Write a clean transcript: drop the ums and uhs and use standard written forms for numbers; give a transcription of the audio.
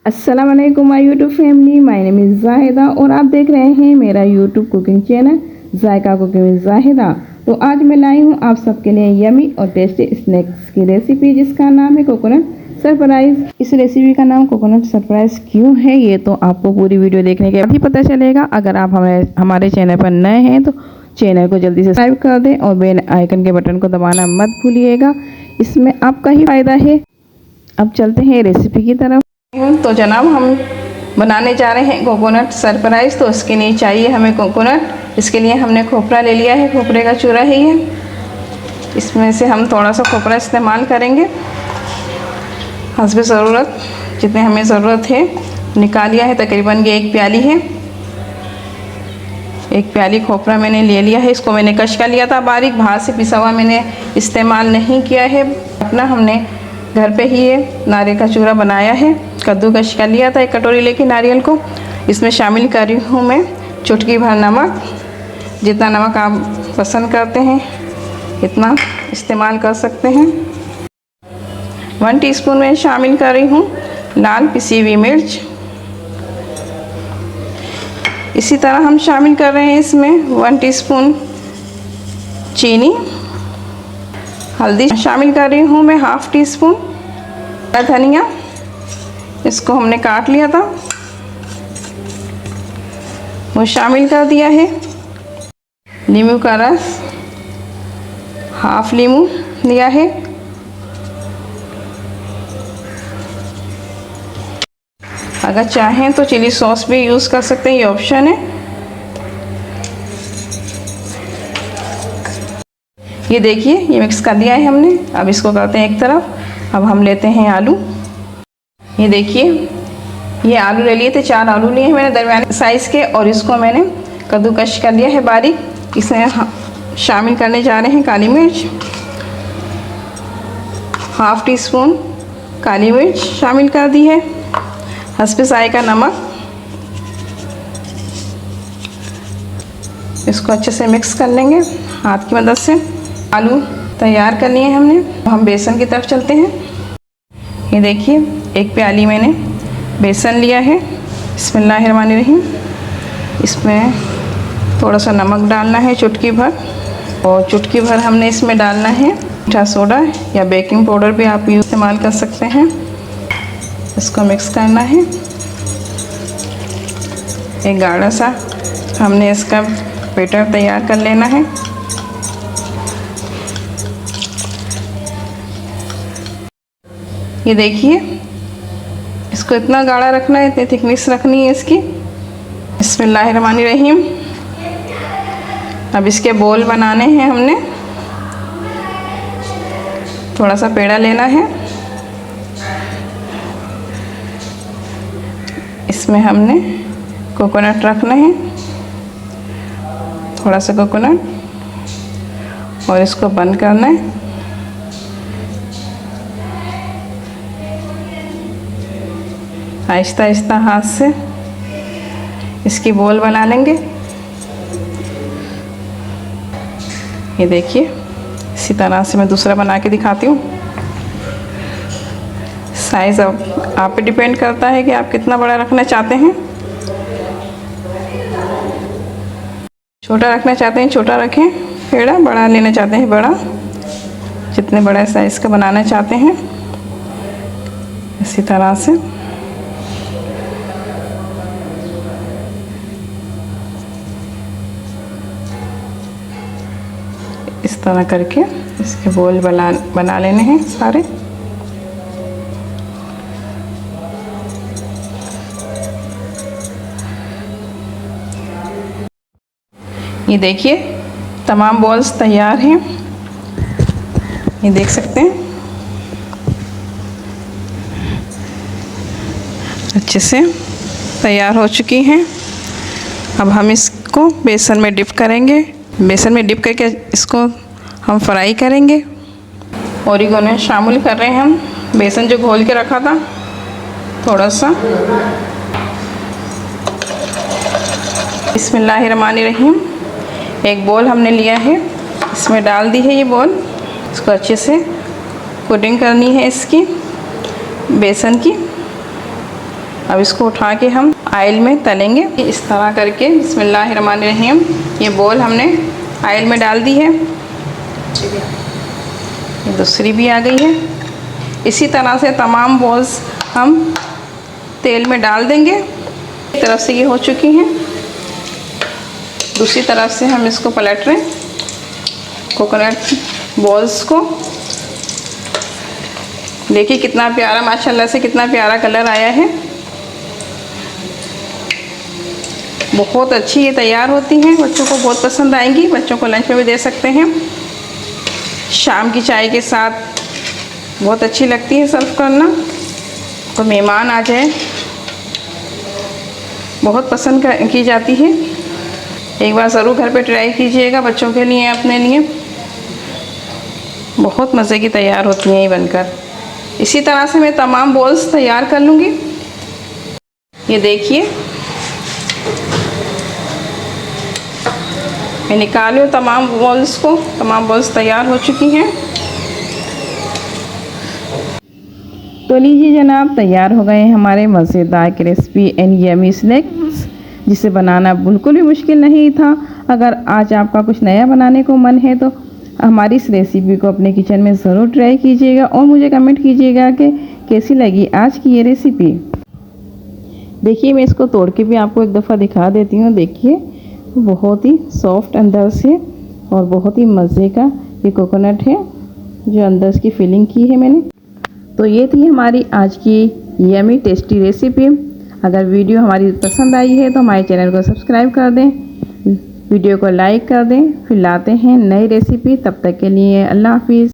अस्सलाम वालेकुम my YouTube family, my name is Zahida और आप देख रहे हैं मेरा YouTube cooking channel Zaika cooking with Zahida. तो आज मैं लाई हूँ आप सबके लिए यमी और टेस्टी स्नैक्स की रेसिपी जिसका नाम है कोकोनट सरप्राइज़। इस रेसिपी का नाम कोकोनट सरप्राइज़ क्यों है ये तो आपको पूरी वीडियो देखने के बाद ही पता चलेगा। अगर आप हमारे चैनल पर नए हैं तो चैनल को जल्दी से सब्सक्राइब कर दें और बेल आइकन के बटन को दबाना मत भूलिएगा, इसमें आपका ही फ़ायदा है। अब चलते हैं रेसिपी की तरफ। तो जनाब हम बनाने जा रहे हैं कोकोनट सरप्राइज़। तो इसके लिए चाहिए हमें कोकोनट। इसके लिए हमने खोपरा ले लिया है, खोपरे का चूरा है ये। इसमें से हम थोड़ा सा खोपरा इस्तेमाल करेंगे हस्बे ज़रूरत, जितने हमें ज़रूरत है निकाल लिया है। तकरीबन ये 1 प्याली है, 1 प्याली खोपरा मैंने ले लिया है। इसको मैंने कश कर लिया था बारीक, बाहर से पिसा हुआ मैंने इस्तेमाल नहीं किया है। अपना हमने घर पे ही ये नारियल का चूरा बनाया है, कद्दूकश कर लिया था। 1 कटोरी लेके नारियल को इसमें शामिल कर रही हूँ मैं चुटकी भर नमक। जितना नमक आप पसंद करते हैं इतना इस्तेमाल कर सकते हैं। 1 टीस्पून में शामिल कर रही हूँ लाल पिसी हुई मिर्च। इसी तरह हम शामिल कर रहे हैं इसमें 1 टीस्पून चीनी। हल्दी शामिल कर रही हूँ मैं 1/2 टीस्पून। धनिया इसको हमने काट लिया था वो शामिल कर दिया है। नींबू का रस 1/2 नींबू लिया है। अगर चाहें तो चिली सॉस भी यूज़ कर सकते हैं, ये ऑप्शन है। ये देखिए ये मिक्स कर दिया है हमने। अब इसको करते हैं एक तरफ। अब हम लेते हैं आलू। ये देखिए ये आलू ले लिए थे, 4 आलू लिए हैं मैंने दरमियाने साइज़ के, और इसको मैंने कद्दूकश कर लिया है बारीक। इसमें शामिल करने जा रहे हैं काली मिर्च, 1/2 टीस्पून काली मिर्च शामिल कर दी है। हस्बे जायका नमक। इसको अच्छे से मिक्स कर लेंगे हाथ की मदद से। आलू तैयार कर लिए हमने। हम बेसन की तरफ चलते हैं। ये देखिए 1 प्याली मैंने बेसन लिया है। बिस्मिल्लाहिर्रहमानिर्रहीम। इसमें थोड़ा सा नमक डालना है चुटकी भर, और चुटकी भर हमने इसमें डालना है मीठा सोडा या बेकिंग पाउडर भी आप इस्तेमाल कर सकते हैं। इसको मिक्स करना है। एक गाढ़ा सा हमने इसका बैटर तैयार कर लेना है। ये देखिए इसको इतना गाढ़ा रखना है, इतनी थिकनेस रखनी है इसकी। बिस्मिल्लाहिर्रहमानिर्रहीम। अब इसके बोल बनाने हैं हमने। थोड़ा सा पेड़ा लेना है, इसमें हमने कोकोनट रखना है, थोड़ा सा कोकोनट, और इसको बंद करना है। आहिस्ता आहिस्ता हाथ से इसकी बोल बना लेंगे। ये देखिए इसी तरह से मैं दूसरा बना के दिखाती हूँ। साइज़ अब आप पे डिपेंड करता है कि आप कितना बड़ा रखना चाहते हैं। छोटा रखना चाहते हैं छोटा रखें पेड़ा, बड़ा लेना चाहते हैं बड़ा। जितने बड़ा साइज़ का बनाना चाहते हैं इसी तरह से इस तरह करके इसके बोल बना लेने हैं सारे। ये देखिए तमाम बॉल्स तैयार हैं, ये देख सकते हैं अच्छे से तैयार हो चुकी हैं। अब हम इसको बेसन में डिप करेंगे। बेसन में डिप करके इसको हम फ्राई करेंगे। ओरिगेनो शामिल कर रहे हैं हम, बेसन जो घोल के रखा था थोड़ा सा। बिस्मिल्लाहिर्रहमानिर्रहीम। एक बोल हमने लिया है, इसमें डाल दी है ये बोल। इसको अच्छे से कोटिंग करनी है इसकी बेसन की। अब इसको उठा के हम ऑयल में तलेंगे इस तरह करके। बिस्मिल्लाहिर्रहमानिर्रहीम। ये बॉल हमने ऑयल में डाल दी है, ये दूसरी भी आ गई है। इसी तरह से तमाम बॉल्स हम तेल में डाल देंगे। एक तरफ से ये हो चुकी हैं, दूसरी तरफ से हम इसको पलट रहे हैं कोकोनट बॉल्स को। देखिए कितना प्यारा, माशाल्लाह से कितना प्यारा कलर आया है। बहुत अच्छी ये तैयार होती हैं, बच्चों को बहुत पसंद आएंगी। बच्चों को लंच में भी दे सकते हैं, शाम की चाय के साथ बहुत अच्छी लगती है सर्व करना। तो मेहमान आ जाए बहुत पसंद की जाती है। एक बार ज़रूर घर पे ट्राई कीजिएगा बच्चों के लिए, अपने लिए। बहुत मज़े की तैयार होती हैं ये बनकर। इसी तरह से मैं तमाम बॉल्स तैयार कर लूँगी। ये देखिए मैं निकाली हूँ तमाम बॉल्स को। तमाम बॉल्स तैयार हो चुकी हैं। तो लीजिए जनाब, तैयार हो गए हमारे मज़ेदार क्रिस्पी एंड यमी स्नैक्स, जिसे बनाना बिल्कुल भी मुश्किल नहीं था। अगर आज आपका कुछ नया बनाने को मन है तो हमारी इस रेसिपी को अपने किचन में ज़रूर ट्राई कीजिएगा और मुझे कमेंट कीजिएगा कि कैसी लगी आज की ये रेसिपी। देखिए मैं इसको तोड़ के भी आपको एक दफ़ा दिखा देती हूँ। देखिए बहुत ही सॉफ्ट अंदर से और बहुत ही मज़े का ये कोकोनट है जो अंदर की फिलिंग की है मैंने। तो ये थी हमारी आज की यमी टेस्टी रेसिपी। अगर वीडियो हमारी पसंद आई है तो हमारे चैनल को सब्सक्राइब कर दें, वीडियो को लाइक कर दें। फिर लाते हैं नई रेसिपी, तब तक के लिए अल्लाह हाफिज़।